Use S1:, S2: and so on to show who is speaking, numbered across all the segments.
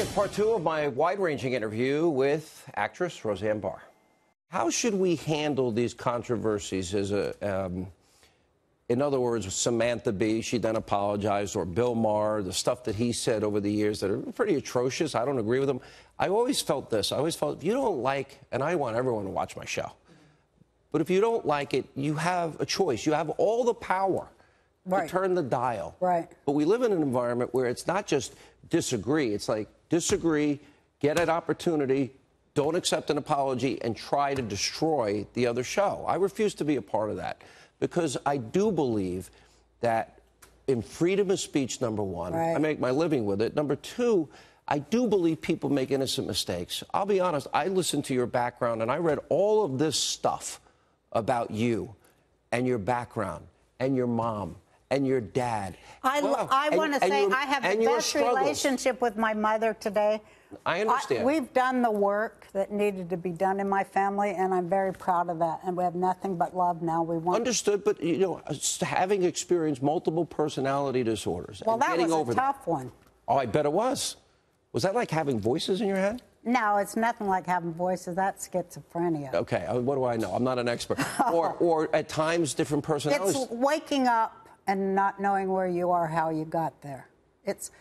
S1: It's part two of my wide-ranging interview with actress Roseanne Barr. How should we handle these controversies as in other words, Samantha Bee, she then apologized, or Bill Maher, the stuff that he said over the years that are pretty atrocious. I don't agree with him. I always felt this. I always felt if you don't like, and I want everyone to watch my show, but if you don't like it, you have a choice. You have all the power to turn the dial.
S2: Right.
S1: But we live in an environment where it's not just disagree. It's like disagree, get an opportunity, don't accept an apology, and try to destroy the other show. I refuse to be a part of that because I do believe that in freedom of speech, number one, I make my living with it. Number two, I do believe people make innocent mistakes. I'll be honest, I listened to your background and I read all of this stuff about you and your background and your mom and your dad.
S2: I want to say I have the best relationship with my mother today.
S1: I understand.
S2: We've done the work that needed to be done in my family, and I'm very proud of that. And we have nothing but love now. We want
S1: understood, but you know, having experienced multiple personality disorders,
S2: well,
S1: and
S2: that
S1: getting
S2: was
S1: over
S2: a tough one.
S1: Oh, I bet it was. Was that like having voices in your head?
S2: No, it's nothing like having voices. That's schizophrenia.
S1: Okay, what do I know? I'm not an expert. or at times different personalities.
S2: It's waking up and not knowing where you are, how you got there. It's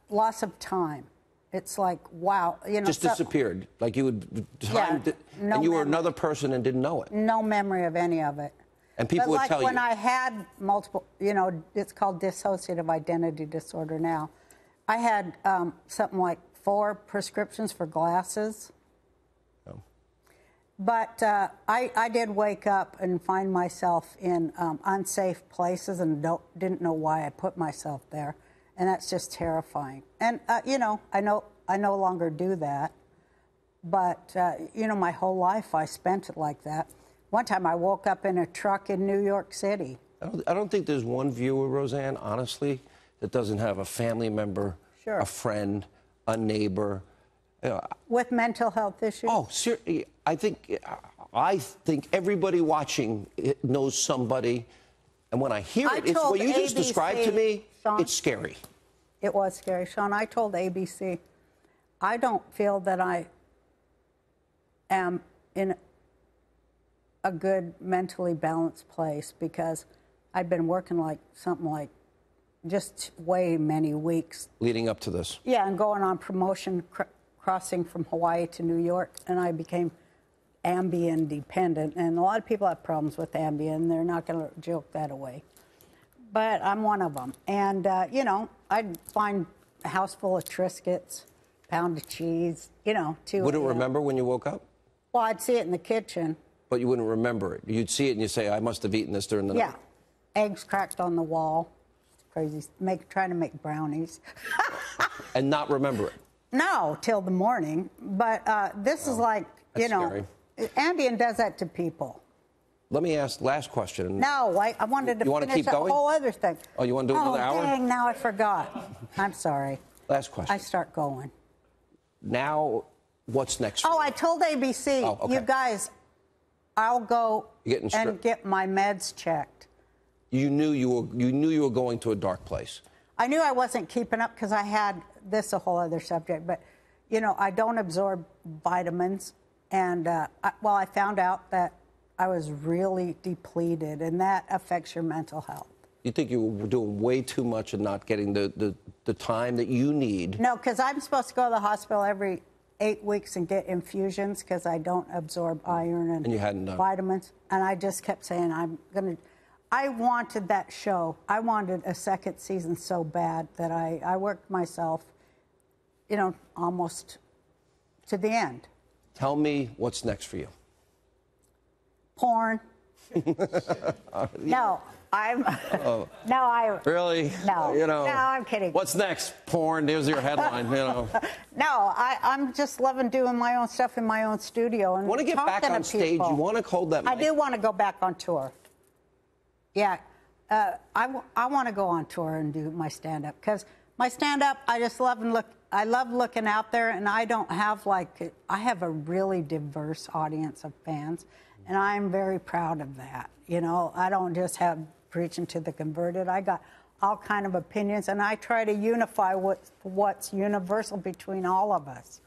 S2: loss of time. It's like, wow, you know.
S1: Just disappeared. Like you would, and you were another person and didn't know it.
S2: No memory of any of it.
S1: And people would tell you.
S2: Like when I had multiple, you know, it's called dissociative identity disorder now. I had something like 4 prescriptions for glasses. Oh. But I did wake up and find myself in unsafe places and didn't know why I put myself there. And that's just terrifying. And, you know, I no longer do that. But, you know, my whole life I spent it like that. One time I woke up in a truck in New York City.
S1: I don't think there's one viewer, Roseanne, honestly, that doesn't have a family member, a friend, a neighbor.
S2: With mental health issues?
S1: Oh, seriously, I think everybody watching knows somebody. And when I hear it, it's what you just described to me, Sean, it's scary.
S2: It was scary. Sean, I told ABC, I don't feel that I am in a good mentally balanced place because I've been working like something like just way many weeks.
S1: Leading up to this.
S2: Yeah, and going on promotion, crossing from Hawaii to New York, and I became Ambien dependent. And a lot of people have problems with Ambien. They're not going to joke that away. But I'm one of them. And, you know, I'd find a house full of Triscuits, pound of cheese, you know,
S1: Wouldn't remember when you woke up?
S2: Well, I'd see it in the kitchen.
S1: But you wouldn't remember it. You'd see it and you'd say, I must have eaten this during the night.
S2: Yeah. Eggs cracked on the wall. Crazy. Trying to make brownies.
S1: And not remember it?
S2: No, till the morning. But this is like, you know, Ambien does that to people.
S1: Let me ask last question.
S2: No, I wanted to finish a whole other thing.
S1: Oh, you want to do another hour?
S2: Oh, dang, now I forgot. I'm sorry.
S1: Last question.
S2: I start going.
S1: Now, what's next?
S2: Oh, I told ABC, you guys, I'll go and get my meds checked.
S1: You knew you were going to a dark place.
S2: I knew I wasn't keeping up because I had this a whole other subject, but you know, I don't absorb vitamins, and I found out that I was really depleted, and that affects your mental health.
S1: You think you were doing way too much and not getting the time that you need? No,
S2: because I'm supposed to go to the hospital every 8 weeks and get infusions because I don't absorb iron and
S1: you hadn't done
S2: vitamins. And I just kept saying, I wanted that show. I wanted a second season so bad that I worked myself, you know, almost to the end.
S1: Tell me what's next for you.
S2: Porn. No,
S1: Really?
S2: No.
S1: You know.
S2: No, I'm kidding.
S1: What's next? Porn. There's your headline. You know.
S2: No, I'm just loving doing my own stuff in my own studio and
S1: want to get back on stage? You want to hold that mic?
S2: I do want to go back on tour. Yeah, I want to go on tour and do my stand-up because my stand-up, I just love and look. I love looking out there, and I don't have I have a really diverse audience of fans, and I'm very proud of that. You know, I don't just have preaching to the converted. I got all kind of opinions, and I try to unify what's universal between all of us.